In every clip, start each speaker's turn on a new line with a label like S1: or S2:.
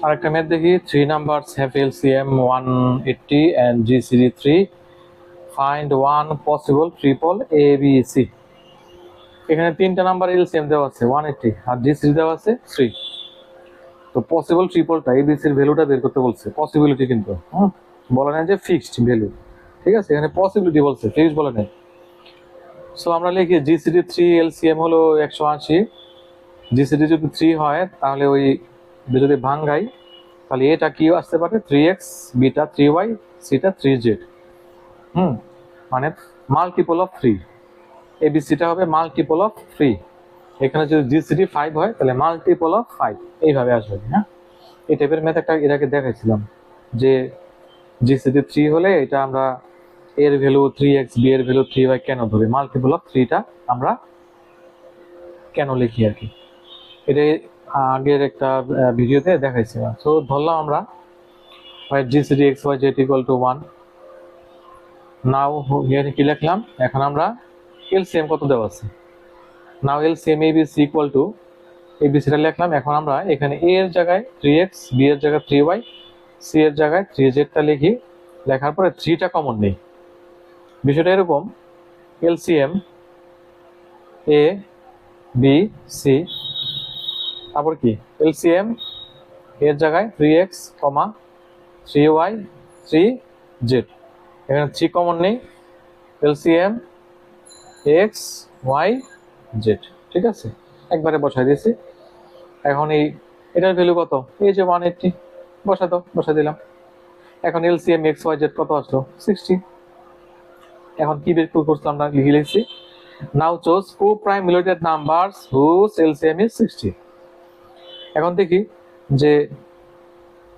S1: আরেকটা ম্যাথ দেখি। 3 numbers have LCM 180 and GCD 3. Find one possible triple ABC. এখানে তিনটা নাম্বার এলসিএম দেওয়া আছে 180 আর জিসিডি দেওয়া আছে 3। তো পসিবল ট্রিপলটা এবিসির ভ্যালুটা বের করতে বলছে। পসিবিলিটি কিন্তু বলে না যে ফিক্সড ভ্যালু, ঠিক আছে? এখানে পসিবিলিটি বলছে, ফিক্সড বলে নাই। সো আমরা লিখি জিসিডি 3 এলসিএম হলো 180। জিসিডি যদি 3 হয় তাহলে ওই যদি ভাঙাই তাহলে এটা কি আসতে পারে 3x, বিটা 3y, সিটা 3z। মানে মাল্টিপল অফ 3। এবিসিটা হবে মাল্টিপল অফ 3। এখানে যদি জিসিডি 5 হয় তাহলে মাল্টিপল অফ 5 এইভাবে আসবে। হ্যাঁ, এই টাইপের ম্যাথ একটা এর আগে দেখাইছিলাম যে জিসিডি 3 হলে এটা আমরা এর ভ্যালু 3x, বি এর ভ্যালু 3y কেন ধরি, মাল্টিপল অফ 3টা আমরা কেন লিখি আর কি। এটা আগের একটা ভিডিওতে দেখাইছিলাম। সো ধরলাম আমরা GCD x y z equal to 1। Now এখানে কি লিখলাম, এখন আমরা এলসিএম কত দেওয়া আছে, now LCM ABC equal to এবিসিটা লিখলাম। এখন আমরা এখানে এ এর জায়গায় 3x, বি এর জায়গায় 3y, সি এর জায়গায় 3zটা লিখি। লেখার পরে 3টা কমন নেই। বিষয়টা এরকম, এলসিএম এ বি সি, তারপর কি এলসিএম এর জায়গায় 3x, 3y, 3z। এখানে 3 কমন নেই, এলসিএম এক্স ওয়াই জেড, ঠিক আছে? একবারে বসাই দিয়েছি। এখন এটার ভ্যালু কত, এই যে 180, বসা দিলাম। এখন এলসিএম এক্স ওয়াই জেড কত আসলো 60। এখন কি বের করছিলাম আমরা, লিখে লিখছি নাও choose co-prime related numbers whose LCM is 60। এখন দেখি যে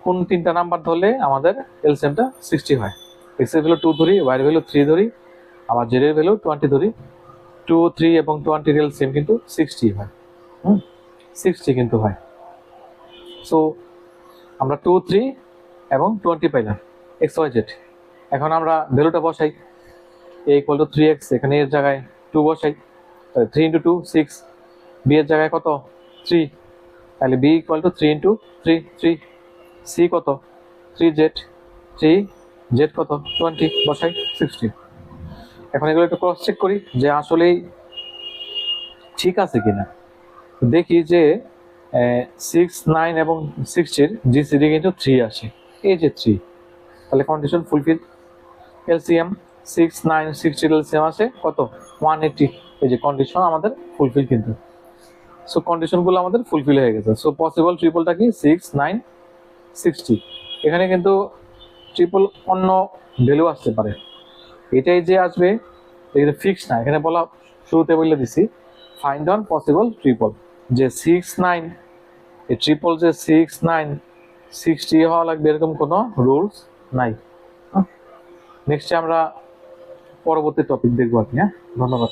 S1: কোন তিনটা নাম্বার ধরলে আমাদের এলসিএমটা 60 হয়। এক্স এর ভ্যালু 2 ধরি, ওয়াই এর ভ্যালু 3 ধরি, আবার জেড এর ভ্যালু 20 ধরি। 2, 3 এবং 20 এর এলসিএম কিন্তু 60 হয়। 60 কিন্তু হয়। সো আমরা 2, 3 এবং 20 পাইলাম এক্স ওয়াই জেড। এখন আমরা ভ্যালুটা বসাই, a ইকুয়াল টু 3x, এখানে এর জায়গায় 2 বসাই, 3 ইন্টু 2 6, বি এর জায়গায় কত 3, তাহলে b equal to 3 into 3 3, c কত 3z, 3z কত 20, বসাই 60। এখন এগুলো একটু ক্রস চেক করি যে আসলেই ঠিক আছে কিনা। দেখি যে 6, 9 এবং 60 জিসিডি কিন্তু 3 আসে, এই যে 3, তাহলে কন্ডিশন ফুলফিল। এলসিএম 6, 9, 60 এলসিএম আসে কত 180, এই যে কন্ডিশন আমাদের ফুলফিল কিন্তু। সো কন্ডিশনগুলো আমাদের ফুলফিল হয়ে গেছে। সো পসিবল ট্রিপলটা কি 6, 9, 60। এখানে কিন্তু ট্রিপল অন্য ভ্যালু আসতে পারে, এটাই যে আসবে এটা ফিক্স না। এখানে বলা শুরুতে বলে দিছি ফাইন্ড অন পসিবল ট্রিপল, যে 6, 9 এই ট্রিপল যে 6, 9, 60 হওয়া লাগবে এরকম কোনো রুলস নাই। নেক্সটে আমরা পরবর্তী টপিক দেখবো আর কি। হ্যাঁ, ধন্যবাদ।